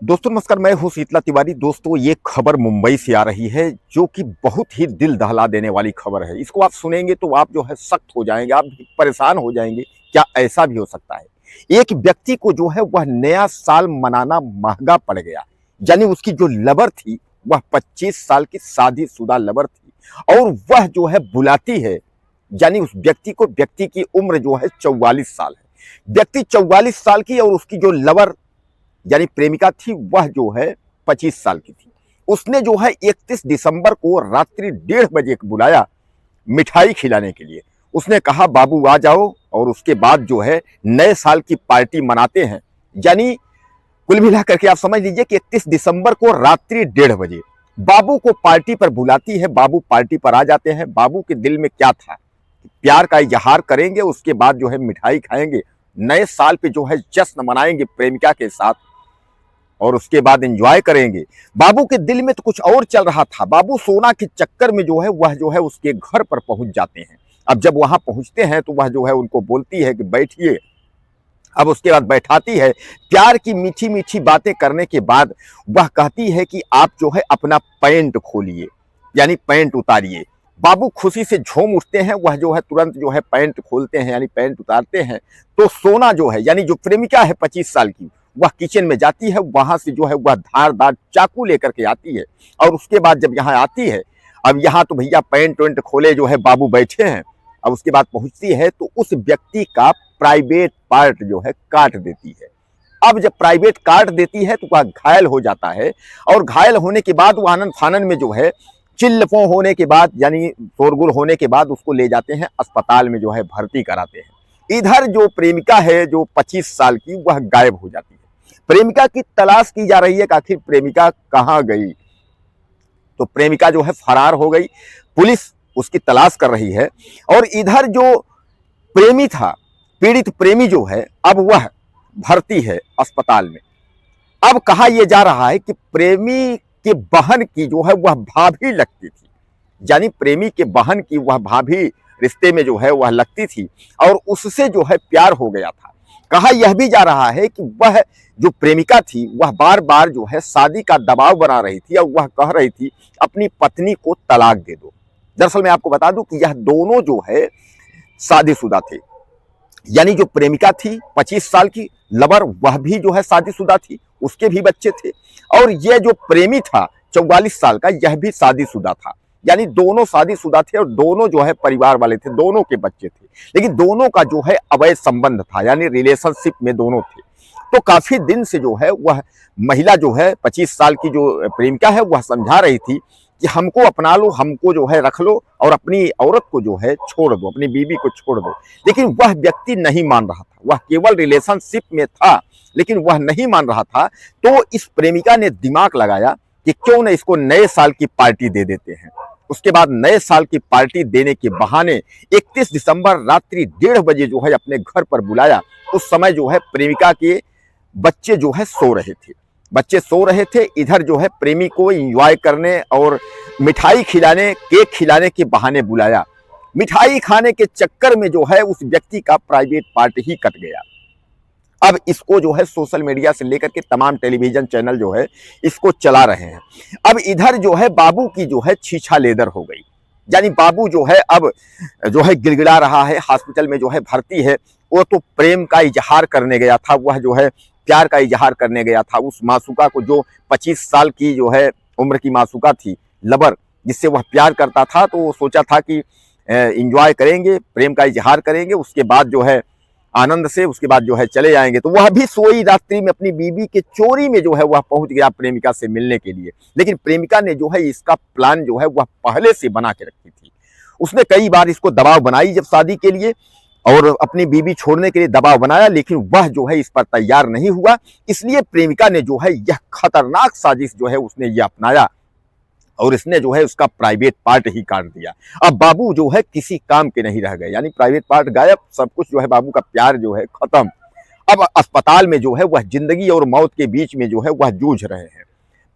दोस्तों नमस्कार, मैं हूं शीतला तिवारी। दोस्तों ये खबर मुंबई से आ रही है जो कि बहुत ही दिल दहला देने वाली खबर है। इसको आप सुनेंगे तो आप जो है सख्त हो जाएंगे, आप परेशान हो जाएंगे। क्या ऐसा भी हो सकता है? एक व्यक्ति को जो है वह नया साल मनाना महंगा पड़ गया। यानी उसकी जो लवर थी वह 25 साल की शादीशुदा लवर थी और वह जो है बुलाती है। यानी उस व्यक्ति की उम्र जो है 44 साल है। व्यक्ति 44 साल की और उसकी जो लवर यानी प्रेमिका थी वह जो है 25 साल की थी। उसने जो है 31 दिसंबर को रात्रि 1:30 को बुलाया मिठाई खिलाने के लिए। उसने कहा बाबू आ जाओ और उसके बाद जो है नए साल की पार्टी मनाते हैं। यानी कुल मिलाकर के आप समझ लीजिए कि 31 दिसंबर को रात्रि 1:30 बाबू को पार्टी पर बुलाती है। बाबू पार्टी पर आ जाते हैं। बाबू के दिल में क्या था? प्यार का इजहार करेंगे, उसके बाद जो है मिठाई खाएंगे, नए साल पे जो है जश्न मनाएंगे प्रेमिका के साथ और उसके बाद एंजॉय करेंगे। बाबू के दिल में तो कुछ और चल रहा था। बाबू सोना के चक्कर में जो है वह जो है उसके घर पर पहुंच जाते हैं। अब जब वहां पहुंचते हैं तो वह जो है उनको बोलती है कि बैठिए। अब उसके बाद बैठाती है। प्यार की मीठी मीठी बातें करने के बाद वह कहती है कि आप जो है अपना पैंट खोलिए, यानी पैंट उतारिए। बाबू खुशी से झूम उठते हैं। वह जो है तुरंत जो है पैंट खोलते हैं, यानी पैंट उतारते हैं। तो सोना जो है यानी जो प्रेमिका है 25 साल की, वह किचन में जाती है। वहां से जो है वह धारदार चाकू लेकर के आती है और उसके बाद जब यहाँ आती है, अब यहाँ तो भैया पैंट वेंट खोले जो है बाबू बैठे हैं। अब उसके बाद पहुंचती है तो उस व्यक्ति का प्राइवेट पार्ट जो है काट देती है। अब जब प्राइवेट काट देती है तो वह घायल हो जाता है और घायल होने के बाद वह आनंद फानन में जो है चिल्लफों होने के बाद यानी शोरगुल होने के बाद उसको ले जाते हैं अस्पताल में जो है भर्ती कराते हैं। इधर जो प्रेमिका है जो 25 साल की, वह गायब हो जाती है। प्रेमिका की तलाश की जा रही है कि आखिर प्रेमिका कहां गई। तो प्रेमिका जो है फरार हो गई। पुलिस उसकी तलाश कर रही है और इधर जो प्रेमी था, पीड़ित प्रेमी जो है, अब वह भर्ती है अस्पताल में। अब कहा यह जा रहा है कि प्रेमी के बहन की जो है वह भाभी लगती थी। यानी प्रेमी के बहन की वह भाभी रिश्ते में जो है वह लगती थी और उससे जो है प्यार हो गया था। कहा यह भी जा रहा है कि वह जो प्रेमिका थी वह बार बार जो है शादी का दबाव बना रही थी और वह कह रही थी अपनी पत्नी को तलाक दे दो। दरअसल मैं आपको बता दूं कि यह दोनों जो है शादीशुदा थे। यानी जो प्रेमिका थी 25 साल की, लवर वह भी जो है शादीशुदा थी, उसके भी बच्चे थे। और यह जो प्रेमी था 44 साल का, यह भी शादीशुदा था। यानी दोनों शादीशुदा थे और दोनों जो है परिवार वाले थे, दोनों के बच्चे थे। लेकिन दोनों का जो है अवैध संबंध था, यानी रिलेशनशिप में दोनों थे। तो काफी दिन से जो है वह महिला जो है 25 साल की जो प्रेमिका है वह समझा रही थी कि हमको अपना लो, हमको जो है रख लो और अपनी औरत को जो है छोड़ दो, अपनी बीवी को छोड़ दो। लेकिन वह व्यक्ति नहीं मान रहा था। वह केवल रिलेशनशिप में था लेकिन वह नहीं मान रहा था। तो इस प्रेमिका ने दिमाग लगाया कि क्यों न इसको नए साल की पार्टी दे देते हैं। उसके बाद नए साल की पार्टी देने के बहाने 31 दिसंबर रात्रि 1:30 जो है अपने घर पर बुलाया। उस समय जो है प्रेमिका के बच्चे जो है सो रहे थे। बच्चे सो रहे थे। इधर जो है प्रेमी को एंजॉय करने और मिठाई खिलाने, केक खिलाने के बहाने बुलाया। मिठाई खाने के चक्कर में जो है उस व्यक्ति का प्राइवेट पार्ट ही कट गया। अब इसको जो है सोशल मीडिया से लेकर के तमाम टेलीविजन चैनल जो है इसको चला रहे हैं। अब इधर जो है बाबू की जो है छीछा लेदर हो गई। यानी बाबू जो है अब जो है गिड़गिड़ा रहा है, हॉस्पिटल में जो है भर्ती है। वो तो प्रेम का इजहार करने गया था, वह जो है प्यार का इजहार करने गया था उस मासूका को, जो 25 साल की जो है उम्र की मासूका थी, लवर, जिससे वह प्यार करता था। तो वो सोचा था कि एंजॉय करेंगे, प्रेम का इजहार करेंगे, उसके बाद जो है आनंद से उसके बाद जो है चले जाएंगे। तो वह भी सोई रात्रि में अपनी बीवी के चोरी में जो है वह पहुंच गया प्रेमिका से मिलने के लिए। लेकिन प्रेमिका ने जो है इसका प्लान जो है वह पहले से बना के रखी थी। उसने कई बार इसको दबाव बनाई जब शादी के लिए और अपनी बीवी छोड़ने के लिए दबाव बनाया, लेकिन वह जो है इस पर तैयार नहीं हुआ। इसलिए प्रेमिका ने जो है यह खतरनाक साजिश जो है उसने ये अपनाया और इसने जो है उसका प्राइवेट पार्ट ही काट दिया। अब बाबू जो है किसी काम के नहीं रह गए। यानी प्राइवेट पार्ट गायब, सब कुछ जो है बाबू का प्यार जो है खत्म। अब अस्पताल में जो है वह जिंदगी और मौत के बीच में जो है वह जूझ रहे हैं।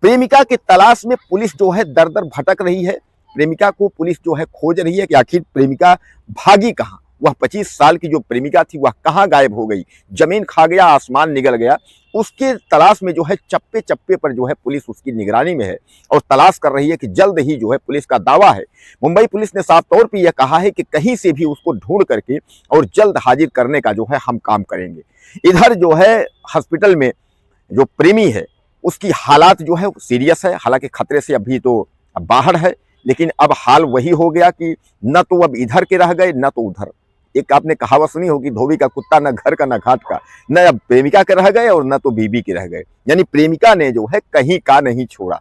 प्रेमिका की तलाश में पुलिस जो है दर दर भटक रही है। प्रेमिका को पुलिस जो है खोज रही है कि आखिर प्रेमिका भागी कहाँ। वह 25 साल की जो प्रेमिका थी वह कहाँ गायब हो गई, जमीन खा गया, आसमान निगल गया। उसके तलाश में जो है चप्पे चप्पे पर जो है पुलिस उसकी निगरानी में है और तलाश कर रही है कि जल्द ही जो है, पुलिस का दावा है, मुंबई पुलिस ने साफ तौर पर यह कहा है कि कहीं से भी उसको ढूंढ करके और जल्द हाजिर करने का जो है हम काम करेंगे। इधर जो है हॉस्पिटल में जो प्रेमी है उसकी हालात जो है सीरियस है, हालांकि खतरे से अभी तो बाहर है, लेकिन अब हाल वही हो गया कि न तो अब इधर के रह गए न तो उधर। एक आपने कहावत सुनी होगी, धोबी का कुत्ता न घर का न घाट का, न अब प्रेमिका के रह गए और न तो बीबी के रह गए, यानी प्रेमिका ने जो है कहीं का नहीं छोड़ा।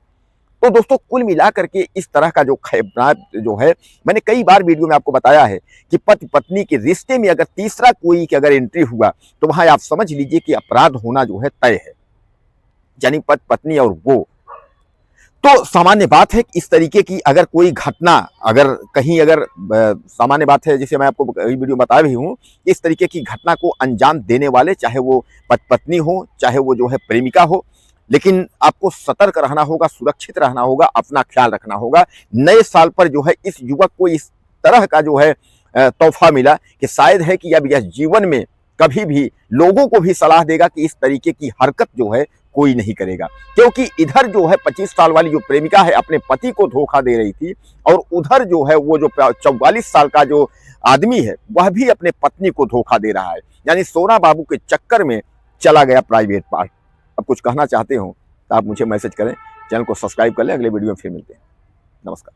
तो दोस्तों कुल मिलाकर के इस तरह का जो खैबनाक जो है, मैंने कई बार वीडियो में आपको बताया है कि पति पत्नी के रिश्ते में अगर तीसरा कोई की अगर एंट्री हुआ तो वहां आप समझ लीजिए कि अपराध होना जो है तय है, यानी पति पत्नी और वो। तो सामान्य बात है कि इस तरीके की अगर कोई घटना अगर कहीं अगर सामान्य बात है, जिसे मैं आपको वीडियो बता भी हूँ, इस तरीके की घटना को अंजाम देने वाले चाहे वो पत्नी हो चाहे वो जो है प्रेमिका हो, लेकिन आपको सतर्क रहना होगा, सुरक्षित रहना होगा, अपना ख्याल रखना होगा। नए साल पर जो है इस युवक को इस तरह का जो है तोहफा मिला कि शायद है कि अब यह जीवन में कभी भी लोगों को भी सलाह देगा कि इस तरीके की हरकत जो है कोई नहीं करेगा, क्योंकि इधर जो है 25 साल वाली जो प्रेमिका है अपने पति को धोखा दे रही थी और उधर जो है वो जो 44 साल का जो आदमी है वह भी अपने पत्नी को धोखा दे रहा है, यानी सोना बाबू के चक्कर में चला गया प्राइवेट पार्ट। अब कुछ कहना चाहते हो तो आप मुझे मैसेज करें, चैनल को सब्सक्राइब कर लें, अगले वीडियो में फिर मिलते हैं। नमस्कार।